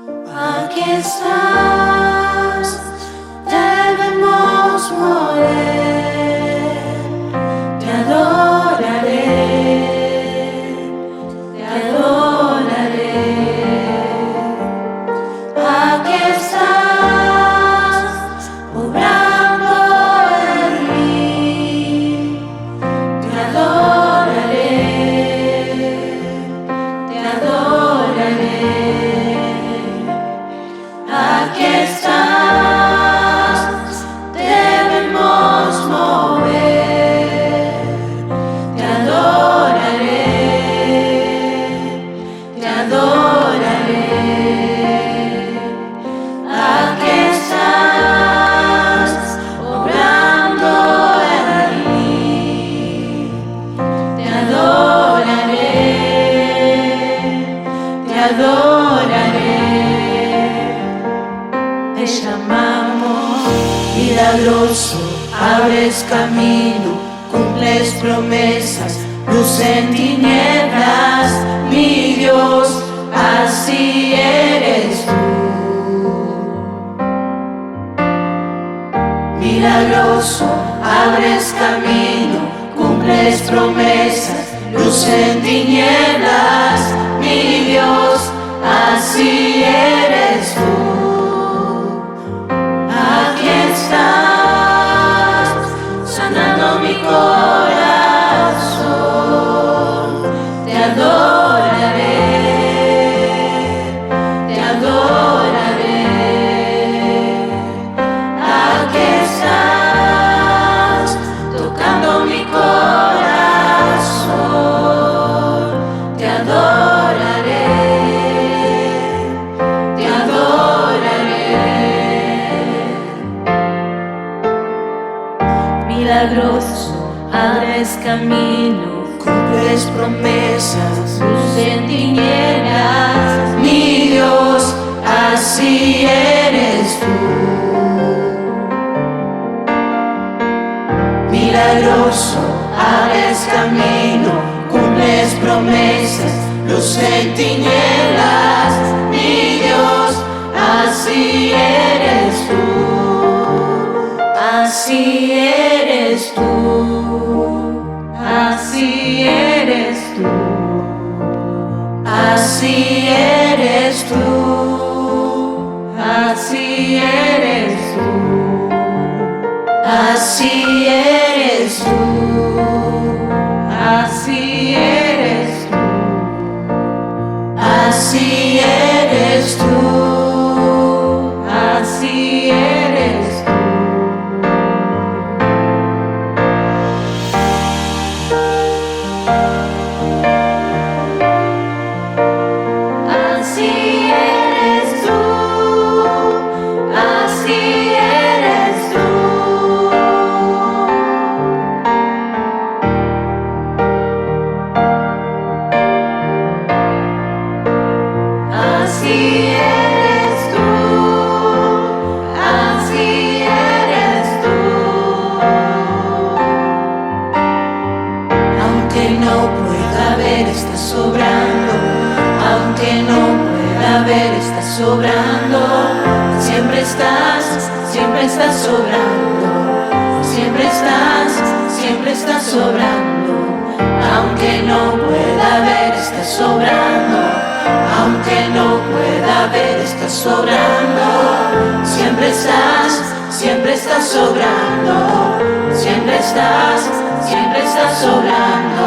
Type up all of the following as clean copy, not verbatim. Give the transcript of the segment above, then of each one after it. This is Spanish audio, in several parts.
Aquí estás, debemos mover, te adoraré, te adoraré. Aquí estás, obrando en mí, te adoraré, te adoraré. Aquí estás, debemos mover, te adoraré, te adoraré. Aquí estás, obrando en mí, te adoraré, te adoraré. Te llamamos milagroso, abres camino, cumples promesas, luz en tinieblas, mi Dios, así eres tú. Milagroso, abres camino, cumples promesas, luz en tinieblas, mi Dios, así eres tú. Aquí estás, sanando mi corazón, te adoraré, te adoraré. Aquí estás, tocando mi corazón, te adoraré, te adoraré. Milagroso, abres camino, cumples promesas, luz en tinieblas, mi Dios, así eres tú. Milagroso, abres camino, cumples promesas, luz en tinieblas, mi Dios, así eres tú. Así eres tú, así eres tú, así eres tú, así eres tú, así eres tú, así eres tú, así eres tú, así eres tú. Así eres tú, así eres tú. Así eres tú, así eres tú. Aunque no pueda ver, estás sobrando. Aunque no pueda ver, estás sobrando. Siempre estás sobrando. Siempre estás sobrando. Aunque no pueda ver, estás sobrando. Aunque no pueda ver, estás sobrando. Siempre estás sobrando. Siempre estás sobrando.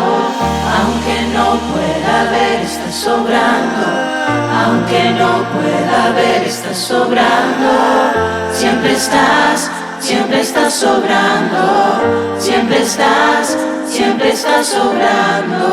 Aunque no pueda ver, estás sobrando. Aunque no pueda ver, estás sobrando. Siempre estás sobrando. Siempre estás sobrando.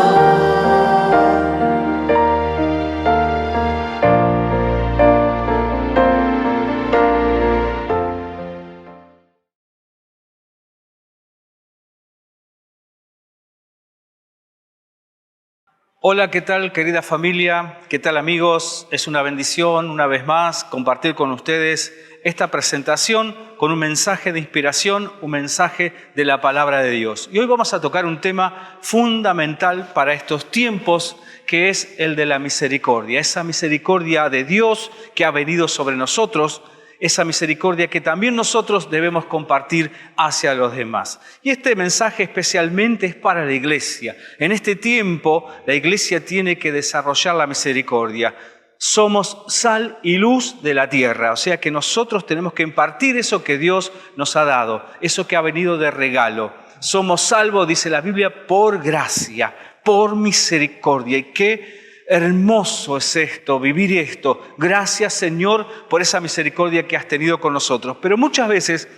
Hola, ¿qué tal, querida familia? ¿Qué tal, amigos? Es una bendición, una vez más, compartir con ustedes esta presentación con un mensaje de inspiración, un mensaje de la palabra de Dios. Y hoy vamos a tocar un tema fundamental para estos tiempos, que es el de la misericordia. Esa misericordia de Dios que ha venido sobre nosotros, esa misericordia que también nosotros debemos compartir hacia los demás. Y este mensaje especialmente es para la iglesia. En este tiempo, la iglesia tiene que desarrollar la misericordia. Somos sal y luz de la tierra, o sea que nosotros tenemos que impartir eso que Dios nos ha dado, eso que ha venido de regalo. Somos salvos, dice la Biblia, por gracia, por misericordia. ¿Y qué hermoso es esto, vivir esto? Gracias, Señor, por esa misericordia que has tenido con nosotros. Pero muchas veces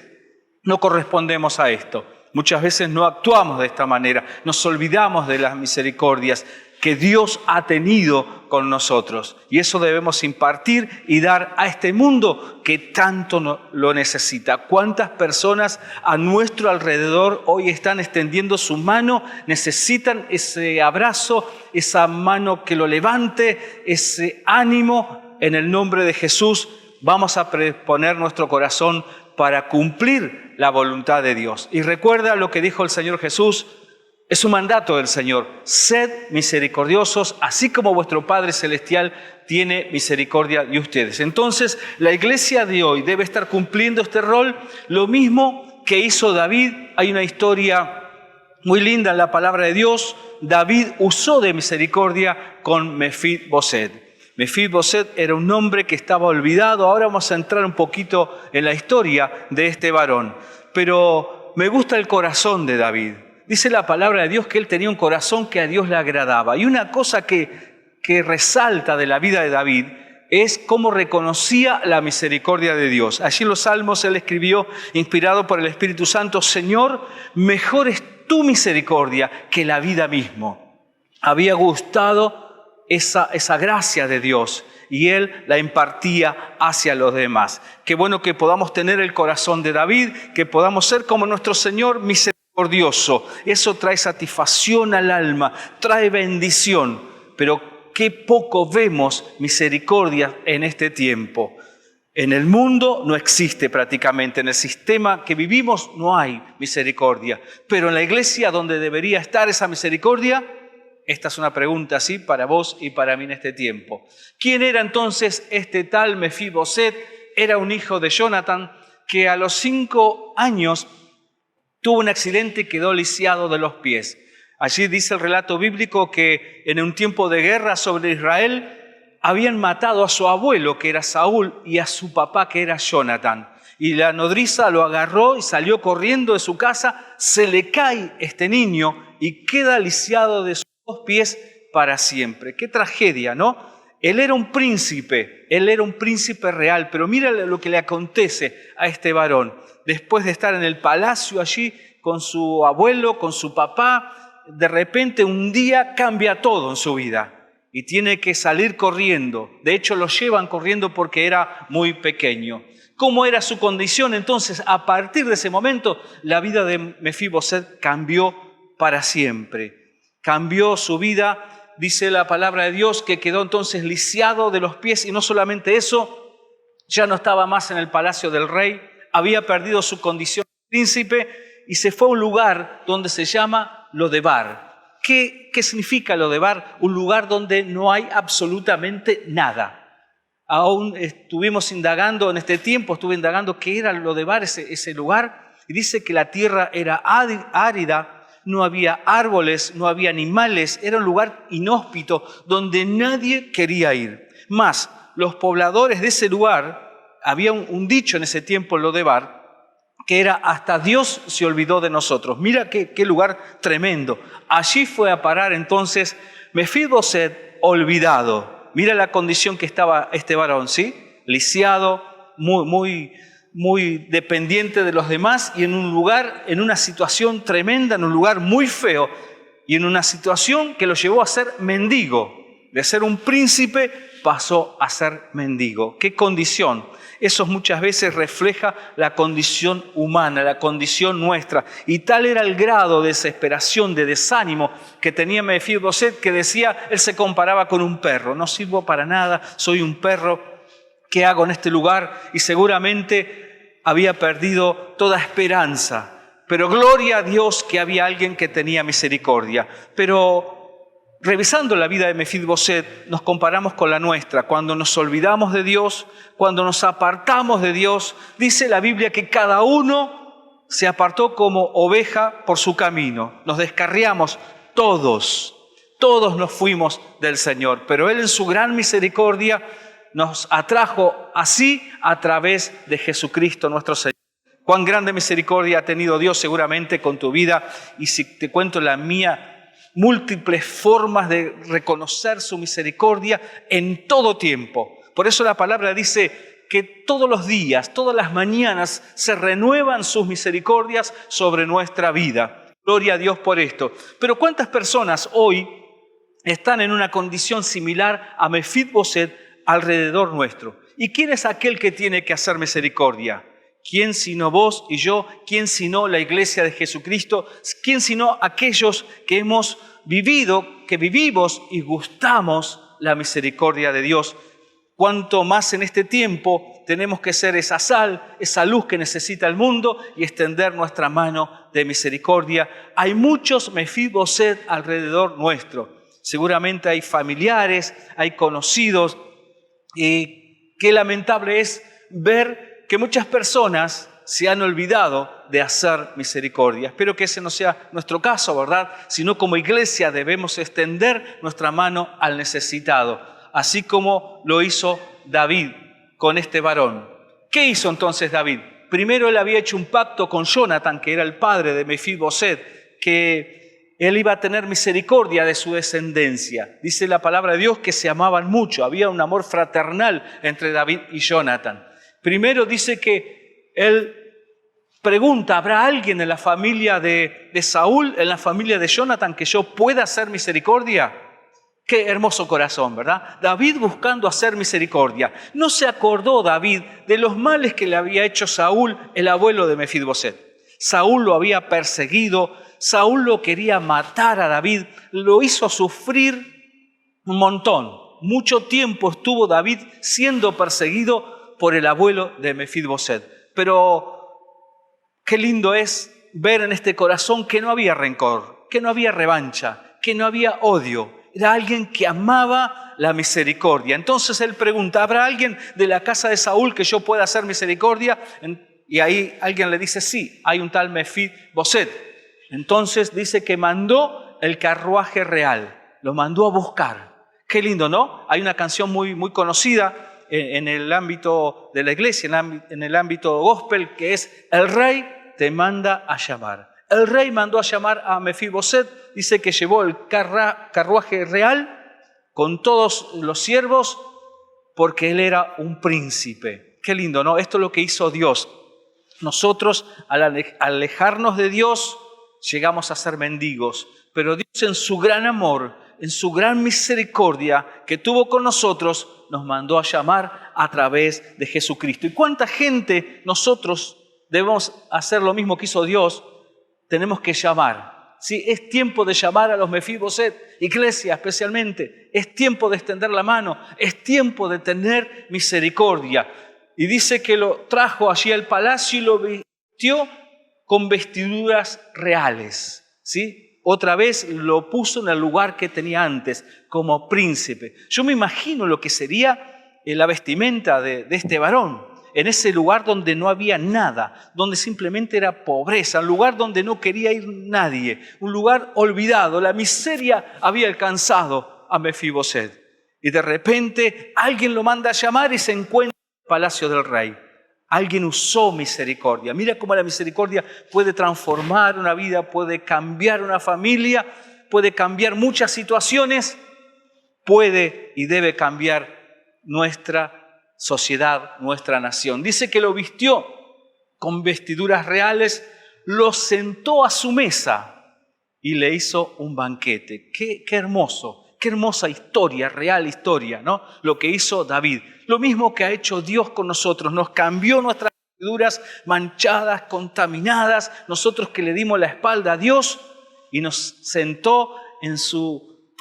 no correspondemos a esto. Muchas veces no actuamos de esta manera. Nos olvidamos de las misericordias que Dios ha tenido con nosotros. Y eso debemos impartir y dar a este mundo que tanto lo necesita. ¿Cuántas personas a nuestro alrededor hoy están extendiendo su mano? Necesitan ese abrazo, esa mano que lo levante, ese ánimo. En el nombre de Jesús vamos a predisponer nuestro corazón para cumplir la voluntad de Dios. Y recuerda lo que dijo el Señor Jesús. Es un mandato del Señor: sed misericordiosos, así como vuestro Padre Celestial tiene misericordia de ustedes. Entonces, la iglesia de hoy debe estar cumpliendo este rol, lo mismo que hizo David. Hay una historia muy linda en la palabra de Dios. David usó de misericordia con Mefiboset. Mefiboset era un hombre que estaba olvidado. Ahora vamos a entrar un poquito en la historia de este varón. Pero me gusta el corazón de David. Dice la palabra de Dios que él tenía un corazón que a Dios le agradaba. Y una cosa que resalta de la vida de David es cómo reconocía la misericordia de Dios. Allí en los Salmos él escribió, inspirado por el Espíritu Santo: Señor, mejor es tu misericordia que la vida mismo. Había gustado esa gracia de Dios y él la impartía hacia los demás. Qué bueno que podamos tener el corazón de David, que podamos ser como nuestro Señor misericordioso. Eso trae satisfacción al alma, trae bendición, pero qué poco vemos misericordia en este tiempo. En el mundo no existe prácticamente, en el sistema que vivimos no hay misericordia, pero en la iglesia donde debería estar esa misericordia, esta es una pregunta así para vos y para mí en este tiempo. ¿Quién era entonces este tal Mefiboset? Era un hijo de Jonatán que a los 5 años tuvo un accidente y quedó lisiado de los pies. Allí dice el relato bíblico que en un tiempo de guerra sobre Israel habían matado a su abuelo, que era Saúl, y a su papá, que era Jonatán. Y la nodriza lo agarró y salió corriendo de su casa. Se le cae este niño y queda lisiado de sus 2 pies para siempre. Qué tragedia, ¿no? Él era un príncipe real, pero mira lo que le acontece a este varón. Después de estar en el palacio allí con su abuelo, con su papá, de repente un día cambia todo en su vida y tiene que salir corriendo. De hecho, lo llevan corriendo porque era muy pequeño. ¿Cómo era su condición? Entonces, a partir de ese momento, la vida de Mefiboset cambió para siempre. Cambió su vida, dice la palabra de Dios, que quedó entonces lisiado de los pies, y no solamente eso, ya no estaba más en el palacio del rey, había perdido su condición de príncipe y se fue a un lugar donde se llama Lodebar. ¿Qué significa Lodebar? Un lugar donde no hay absolutamente nada. Aún estuvimos indagando en este tiempo, estuve indagando qué era Lodebar, ese lugar, y dice que la tierra era árida, no había árboles, no había animales, era un lugar inhóspito donde nadie quería ir. Más, los pobladores de ese lugar, había un dicho en ese tiempo en Lodebar, que era: hasta Dios se olvidó de nosotros. Mira qué lugar tremendo. Allí fue a parar entonces Mefiboset, olvidado. Mira la condición que estaba este varón, ¿sí? Lisiado, muy dependiente de los demás, y en un lugar, en una situación tremenda, en un lugar muy feo, y en una situación que lo llevó a ser mendigo. De ser un príncipe pasó a ser mendigo. ¿Qué condición? Eso muchas veces refleja la condición humana, la condición nuestra. Y tal era el grado de desesperación, de desánimo que tenía Mefiboset, que decía, él se comparaba con un perro. No sirvo para nada, soy un perro. ¿Qué hago en este lugar? Y seguramente había perdido toda esperanza. Pero gloria a Dios que había alguien que tenía misericordia. Pero revisando la vida de Mefiboset, nos comparamos con la nuestra. Cuando nos olvidamos de Dios, cuando nos apartamos de Dios, dice la Biblia que cada uno se apartó como oveja por su camino. Nos descarriamos todos nos fuimos del Señor. Pero Él en su gran misericordia nos atrajo así a través de Jesucristo nuestro Señor. Cuán grande misericordia ha tenido Dios seguramente con tu vida, y si te cuento la mía, múltiples formas de reconocer su misericordia en todo tiempo. Por eso la palabra dice que todos los días, todas las mañanas se renuevan sus misericordias sobre nuestra vida. Gloria a Dios por esto. Pero ¿cuántas personas hoy están en una condición similar a Mefiboset alrededor nuestro? ¿Y quién es aquel que tiene que hacer misericordia? ¿Quién sino vos y yo? ¿Quién sino la iglesia de Jesucristo? ¿Quién sino aquellos que hemos vivido, que vivimos y gustamos la misericordia de Dios? Cuanto más en este tiempo tenemos que ser esa sal, esa luz que necesita el mundo y extender nuestra mano de misericordia. Hay muchos Mefiboset alrededor nuestro. Seguramente hay familiares, hay conocidos, y qué lamentable es ver que muchas personas se han olvidado de hacer misericordia. Espero que ese no sea nuestro caso, ¿verdad? Sino como iglesia debemos extender nuestra mano al necesitado, así como lo hizo David con este varón. ¿Qué hizo entonces David? Primero él había hecho un pacto con Jonathan, que era el padre de Mefiboset, que él iba a tener misericordia de su descendencia. Dice la palabra de Dios que se amaban mucho, había un amor fraternal entre David y Jonathan. Primero dice que él pregunta, ¿habrá alguien en la familia de Saúl, en la familia de Jonathan, que yo pueda hacer misericordia? Qué hermoso corazón, ¿verdad? David buscando hacer misericordia. No se acordó David de los males que le había hecho Saúl, el abuelo de Mefiboset. Saúl lo había perseguido, Saúl lo quería matar a David, lo hizo sufrir un montón. Mucho tiempo estuvo David siendo perseguido por el abuelo de Mefiboset. Pero qué lindo es ver en este corazón que no había rencor, que no había revancha, que no había odio. Era alguien que amaba la misericordia. Entonces él pregunta, ¿habrá alguien de la casa de Saúl que yo pueda hacer misericordia? Y ahí alguien le dice, sí, hay un tal Mefiboset. Entonces dice que mandó el carruaje real, lo mandó a buscar. Qué lindo, ¿no? Hay una canción muy conocida en el ámbito de la iglesia, en el ámbito gospel, que es el rey te manda a llamar. El rey mandó a llamar a Mefiboset, dice que llevó el carruaje real con todos los siervos porque él era un príncipe. Qué lindo, ¿no? Esto es lo que hizo Dios. Nosotros, al alejarnos de Dios, llegamos a ser mendigos, pero Dios en su gran amor, en su gran misericordia que tuvo con nosotros, nos mandó a llamar a través de Jesucristo. ¿Y cuánta gente nosotros debemos hacer lo mismo que hizo Dios? Tenemos que llamar. Sí, es tiempo de llamar a los Mefiboset, iglesia especialmente. Es tiempo de extender la mano, es tiempo de tener misericordia. Y dice que lo trajo allí al palacio y lo vistió con vestiduras reales, ¿sí? Otra vez lo puso en el lugar que tenía antes, como príncipe. Yo me imagino lo que sería la vestimenta de este varón, en ese lugar donde no había nada, donde simplemente era pobreza, un lugar donde no quería ir nadie, un lugar olvidado. La miseria había alcanzado a Mefiboset. Y de repente alguien lo manda a llamar y se encuentra en el palacio del rey. Alguien usó misericordia. Mira cómo la misericordia puede transformar una vida, puede cambiar una familia, puede cambiar muchas situaciones, puede y debe cambiar nuestra sociedad, nuestra nación. Dice que lo vistió con vestiduras reales, lo sentó a su mesa y le hizo un banquete. Qué hermoso, Qué hermosa historia, real historia, ¿no? Lo que hizo David. Lo mismo que ha hecho Dios con nosotros. Nos cambió nuestras vestiduras manchadas, contaminadas. Nosotros que le dimos la espalda a Dios y nos sentó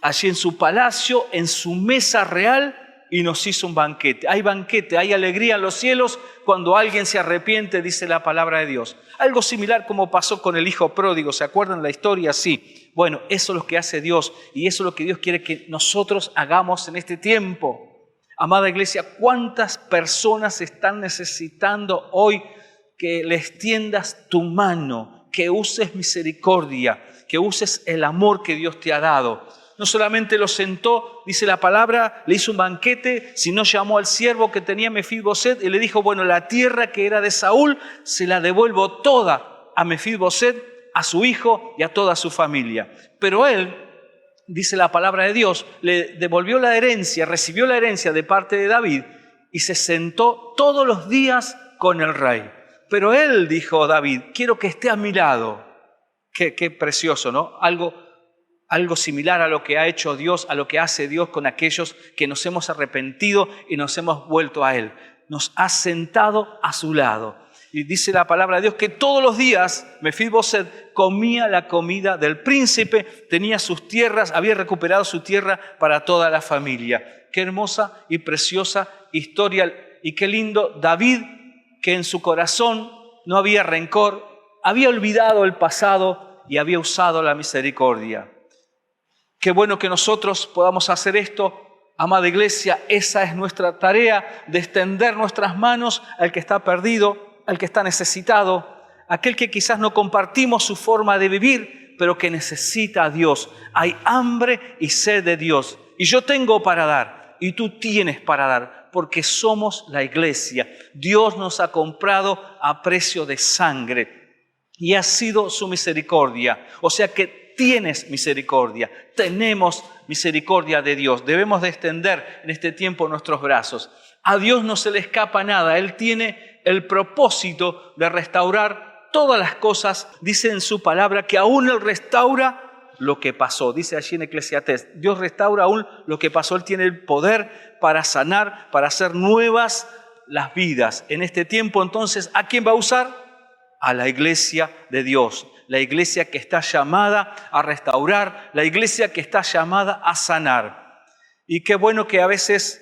allí en su palacio, en su mesa real, y nos hizo un banquete. Hay banquete, hay alegría en los cielos cuando alguien se arrepiente, dice la palabra de Dios. Algo similar como pasó con el hijo pródigo. ¿Se acuerdan la historia? Sí. Bueno, eso es lo que hace Dios y eso es lo que Dios quiere que nosotros hagamos en este tiempo. Amada iglesia, ¿cuántas personas están necesitando hoy que le extiendas tu mano, que uses misericordia, que uses el amor que Dios te ha dado? No solamente lo sentó, dice la palabra, le hizo un banquete, sino llamó al siervo que tenía Mefiboset y le dijo, bueno, la tierra que era de Saúl se la devuelvo toda a Mefiboset, a su hijo y a toda su familia. Pero él, dice la palabra de Dios, le devolvió la herencia, recibió la herencia de parte de David y se sentó todos los días con el rey. Pero él, dijo David, quiero que esté a mi lado. Qué precioso, ¿no? Algo similar a lo que ha hecho Dios, a lo que hace Dios con aquellos que nos hemos arrepentido y nos hemos vuelto a Él. Nos ha sentado a su lado. Y dice la palabra de Dios que todos los días Mefiboset comía la comida del príncipe, tenía sus tierras, había recuperado su tierra para toda la familia. Qué hermosa y preciosa historia. Y qué lindo David, que en su corazón no había rencor, había olvidado el pasado y había usado la misericordia. Qué bueno que nosotros podamos hacer esto, amada iglesia. Esa es nuestra tarea, de extender nuestras manos al que está perdido, al que está necesitado, aquel que quizás no compartimos su forma de vivir, pero que necesita a Dios. Hay hambre y sed de Dios. Y yo tengo para dar, y tú tienes para dar, porque somos la iglesia. Dios nos ha comprado a precio de sangre y ha sido su misericordia. O sea que tienes misericordia, tenemos misericordia de Dios. Debemos de extender en este tiempo nuestros brazos. A Dios no se le escapa nada. Él tiene el propósito de restaurar todas las cosas. Dice en su palabra que aún Él restaura lo que pasó. Dice allí en Eclesiastés, Dios restaura aún lo que pasó. Él tiene el poder para sanar, para hacer nuevas las vidas. En este tiempo, entonces, ¿a quién va a usar? A la iglesia de Dios. La iglesia que está llamada a restaurar, la iglesia que está llamada a sanar. Y qué bueno que a veces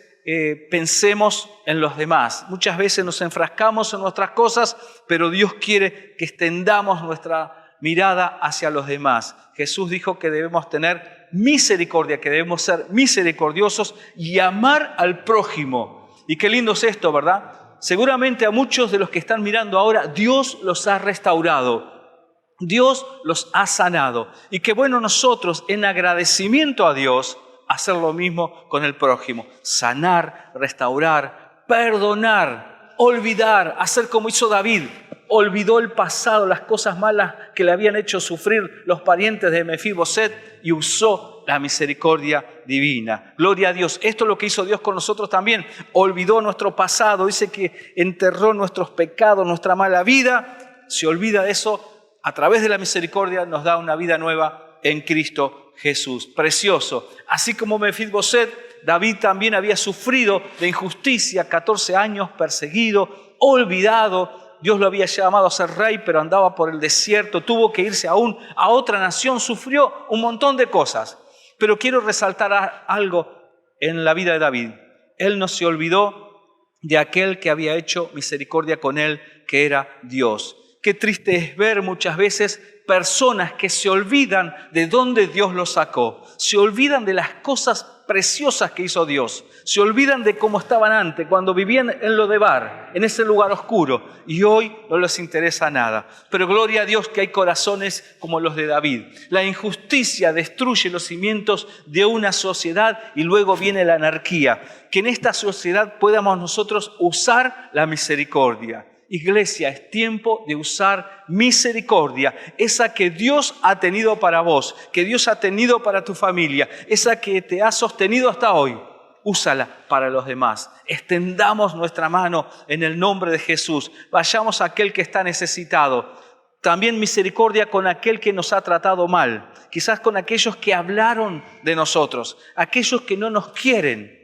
pensemos en los demás. Muchas veces nos enfrascamos en nuestras cosas, pero Dios quiere que extendamos nuestra mirada hacia los demás. Jesús dijo que debemos tener misericordia, que debemos ser misericordiosos y amar al prójimo. Y qué lindo es esto, ¿verdad? Seguramente a muchos de los que están mirando ahora, Dios los ha restaurado. Dios los ha sanado. Y qué bueno nosotros, en agradecimiento a Dios, hacer lo mismo con el prójimo. Sanar, restaurar, perdonar, olvidar, hacer como hizo David. Olvidó el pasado, las cosas malas que le habían hecho sufrir los parientes de Mefiboset y usó la misericordia divina. Gloria a Dios. Esto es lo que hizo Dios con nosotros también. Olvidó nuestro pasado. Dice que enterró nuestros pecados, nuestra mala vida. Se olvida de eso. A través de la misericordia nos da una vida nueva en Cristo Jesús. Precioso. Así como Mefiboset, David también había sufrido de injusticia, 14 años perseguido, olvidado. Dios lo había llamado a ser rey, pero andaba por el desierto, tuvo que irse aún a otra nación, sufrió un montón de cosas. Pero quiero resaltar algo en la vida de David. Él no se olvidó de aquel que había hecho misericordia con él, que era Dios. Qué triste es ver muchas veces personas que se olvidan de dónde Dios los sacó. Se olvidan de las cosas preciosas que hizo Dios. Se olvidan de cómo estaban antes, cuando vivían en Lodebar, en ese lugar oscuro. Y hoy no les interesa nada. Pero gloria a Dios que hay corazones como los de David. La injusticia destruye los cimientos de una sociedad y luego viene la anarquía. Que en esta sociedad podamos nosotros usar la misericordia. Iglesia, es tiempo de usar misericordia, esa que Dios ha tenido para vos, que Dios ha tenido para tu familia, esa que te ha sostenido hasta hoy. Úsala para los demás. Extendamos nuestra mano en el nombre de Jesús. Vayamos a aquel que está necesitado. También misericordia con aquel que nos ha tratado mal, quizás con aquellos que hablaron de nosotros, aquellos que no nos quieren.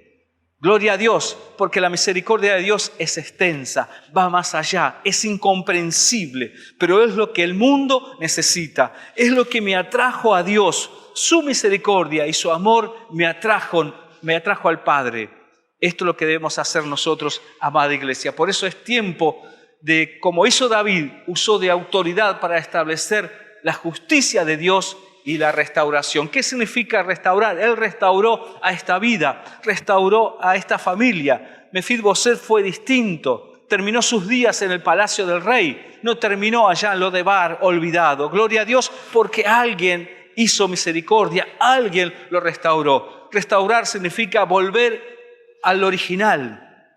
Gloria a Dios, porque la misericordia de Dios es extensa, va más allá, es incomprensible, pero es lo que el mundo necesita, es lo que me atrajo a Dios. Su misericordia y su amor me atrajo al Padre. Esto es lo que debemos hacer nosotros, amada iglesia. Por eso es tiempo de, como hizo David, usó de autoridad para establecer la justicia de Dios y la restauración. ¿Qué significa restaurar? Él restauró a esta vida, restauró a esta familia. Mefiboseth fue distinto. Terminó sus días en el palacio del rey. No terminó allá en Lodebar, olvidado. Gloria a Dios, porque alguien hizo misericordia, alguien lo restauró. Restaurar significa volver al original.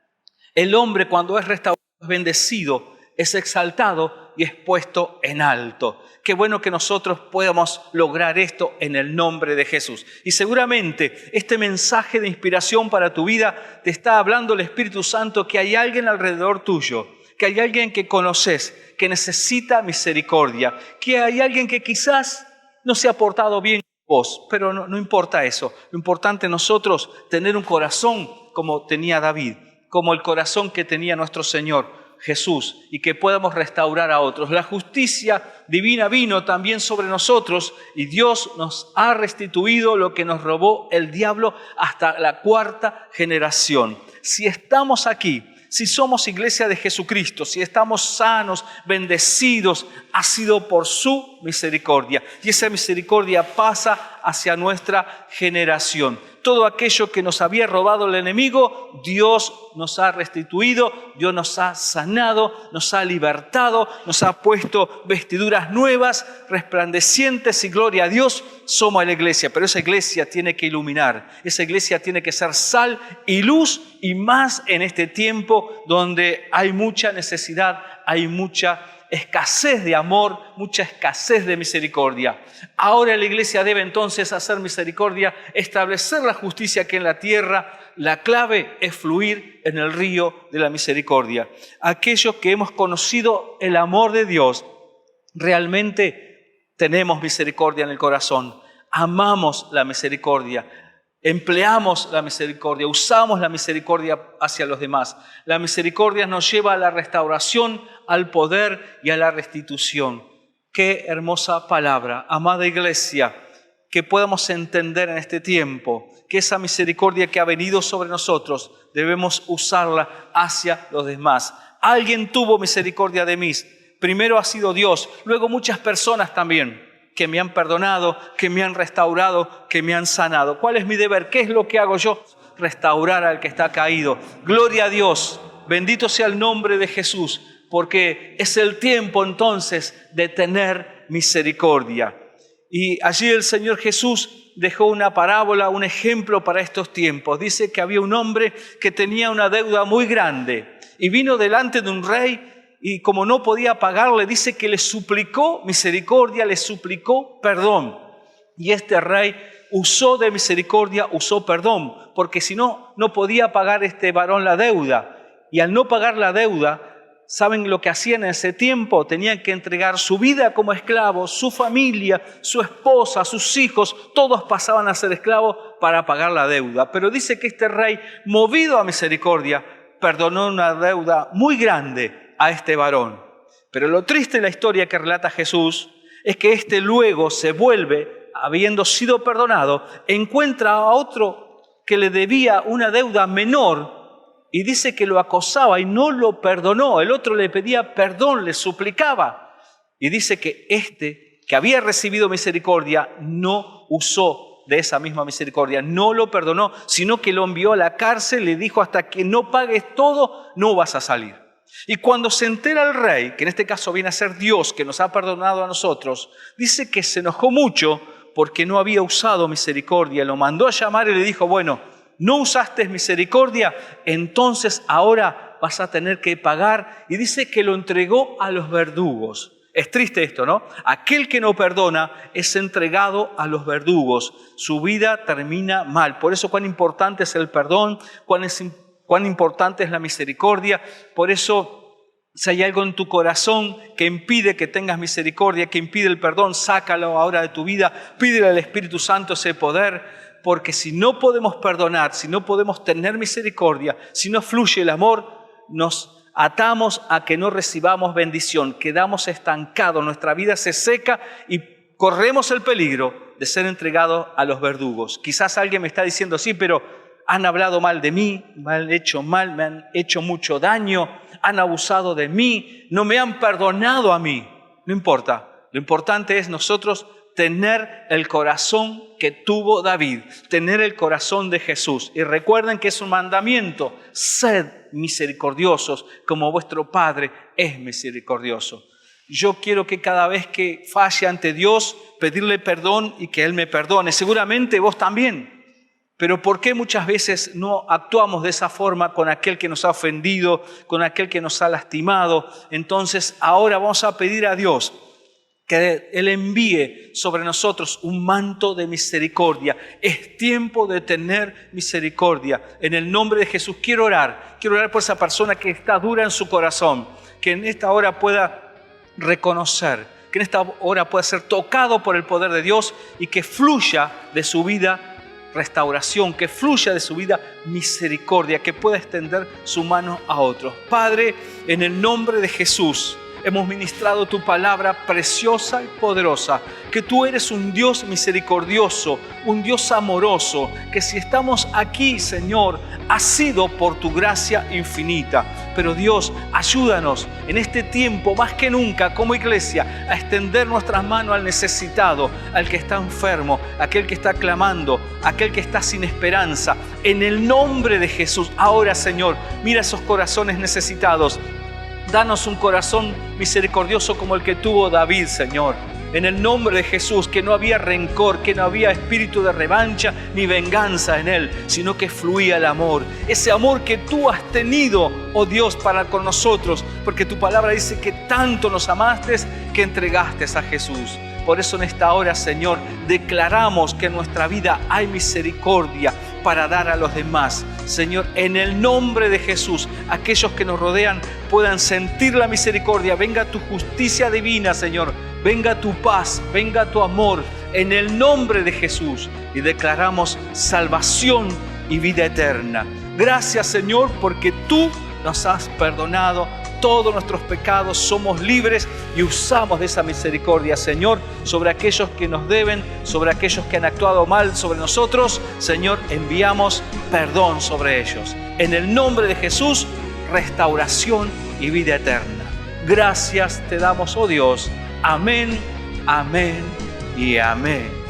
El hombre, cuando es restaurado, es bendecido, es exaltado y es puesto en alto. Qué bueno que nosotros podamos lograr esto en el nombre de Jesús. Y seguramente este mensaje de inspiración para tu vida te está hablando el Espíritu Santo, que hay alguien alrededor tuyo, que hay alguien que conoces, que necesita misericordia, que hay alguien que quizás no se ha portado bien con vos, pero no importa eso. Lo importante es nosotros tener un corazón como tenía David, como el corazón que tenía nuestro Señor Jesús, y que podamos restaurar a otros. La justicia divina vino también sobre nosotros y Dios nos ha restituido lo que nos robó el diablo hasta la 4ª generación. Si estamos aquí, si somos iglesia de Jesucristo, si estamos sanos, bendecidos, ha sido por su misericordia. Y esa misericordia pasa hacia nuestra generación. Todo aquello que nos había robado el enemigo, Dios nos ha restituido, Dios nos ha sanado, nos ha libertado, nos ha puesto vestiduras nuevas, resplandecientes, y gloria a Dios, somos la iglesia. Pero esa iglesia tiene que iluminar, esa iglesia tiene que ser sal y luz, y más en este tiempo donde hay mucha necesidad, hay mucha escasez de amor, mucha escasez de misericordia. Ahora la iglesia debe entonces hacer misericordia, establecer la justicia que en la tierra. La clave es fluir en el río de la misericordia. Aquellos que hemos conocido el amor de Dios, realmente tenemos misericordia en el corazón, amamos la misericordia, empleamos la misericordia, usamos la misericordia hacia los demás. La misericordia nos lleva a la restauración, al poder y a la restitución. Qué hermosa palabra, amada iglesia, que podamos entender en este tiempo que esa misericordia que ha venido sobre nosotros debemos usarla hacia los demás. Alguien tuvo misericordia de mí. Primero ha sido Dios, luego muchas personas también que me han perdonado, que me han restaurado, que me han sanado. ¿Cuál es mi deber? ¿Qué es lo que hago yo? Restaurar al que está caído. Gloria a Dios, bendito sea el nombre de Jesús, porque es el tiempo entonces de tener misericordia. Y allí el Señor Jesús dejó una parábola, un ejemplo para estos tiempos. Dice que había un hombre que tenía una deuda muy grande y vino delante de un rey, y como no podía pagarle, dice que le suplicó misericordia, le suplicó perdón. Y este rey usó de misericordia, usó perdón, porque si no, no podía pagar este varón la deuda. Y al no pagar la deuda, ¿saben lo que hacían en ese tiempo? Tenían que entregar su vida como esclavos, su familia, su esposa, sus hijos, todos pasaban a ser esclavos para pagar la deuda. Pero dice que este rey, movido a misericordia, perdonó una deuda muy grande a este varón. Pero lo triste de la historia que relata Jesús es que este luego se vuelve, habiendo sido perdonado, encuentra a otro que le debía una deuda menor, y dice que lo acosaba y no lo perdonó. El otro le pedía perdón, le suplicaba. Y dice que este, que había recibido misericordia, no usó de esa misma misericordia, no lo perdonó, sino que lo envió a la cárcel, le dijo: hasta que no pagues todo, no vas a salir. Y cuando se entera el rey, que en este caso viene a ser Dios, que nos ha perdonado a nosotros, dice que se enojó mucho porque no había usado misericordia. Lo mandó a llamar y le dijo: bueno, no usaste misericordia, entonces ahora vas a tener que pagar. Y dice que lo entregó a los verdugos. Es triste esto, ¿no? Aquel que no perdona es entregado a los verdugos. Su vida termina mal. Por eso cuán importante es el perdón, cuán importante es la misericordia. Por eso Si hay algo en tu corazón que impide que tengas misericordia, que impide el perdón, sácalo ahora de tu vida. Pídele al Espíritu Santo ese poder, porque si no podemos perdonar, si no podemos tener misericordia, si no fluye el amor, nos atamos a que no recibamos bendición, quedamos estancados, nuestra vida se seca y corremos el peligro de ser entregados a los verdugos. Quizás alguien me está diciendo, sí, pero han hablado mal de mí, me han hecho mucho daño, han abusado de mí, no me han perdonado a mí. No importa, lo importante es nosotros tener el corazón que tuvo David, tener el corazón de Jesús. Y recuerden que es un mandamiento, sed misericordiosos como vuestro Padre es misericordioso. Yo quiero que cada vez que falle ante Dios, pedirle perdón y que Él me perdone. Seguramente vos también. Pero ¿por qué muchas veces no actuamos de esa forma con aquel que nos ha ofendido, con aquel que nos ha lastimado? Entonces ahora vamos a pedir a Dios que Él envíe sobre nosotros un manto de misericordia. Es tiempo de tener misericordia. En el nombre de Jesús quiero orar por esa persona que está dura en su corazón, que en esta hora pueda reconocer, que en esta hora pueda ser tocado por el poder de Dios y que fluya de su vida restauración, que fluya de su vida misericordia, que pueda extender su mano a otros. Padre, en el nombre de Jesús, hemos ministrado tu palabra preciosa y poderosa, que tú eres un Dios misericordioso, un Dios amoroso, que si estamos aquí, Señor, ha sido por tu gracia infinita. Pero Dios, ayúdanos en este tiempo más que nunca como iglesia a extender nuestras manos al necesitado, al que está enfermo, aquel que está clamando, aquel que está sin esperanza. En el nombre de Jesús, ahora, Señor, mira esos corazones necesitados. Danos un corazón misericordioso como el que tuvo David, Señor. En el nombre de Jesús, que no había rencor, que no había espíritu de revancha ni venganza en él, sino que fluía el amor. Ese amor que tú has tenido, oh Dios, para con nosotros, porque tu palabra dice que tanto nos amaste que entregaste a Jesús. Por eso en esta hora, Señor, declaramos que en nuestra vida hay misericordia para dar a los demás. Señor, en el nombre de Jesús, aquellos que nos rodean puedan sentir la misericordia. Venga tu justicia divina, Señor. Venga tu paz, venga tu amor, en el nombre de Jesús. Y declaramos salvación y vida eterna. Gracias, Señor, porque tú nos has perdonado todos nuestros pecados, somos libres y usamos de esa misericordia, Señor, sobre aquellos que nos deben, sobre aquellos que han actuado mal sobre nosotros. Señor, enviamos perdón sobre ellos. En el nombre de Jesús, restauración y vida eterna. Gracias te damos, oh Dios. Amén, amén y amén.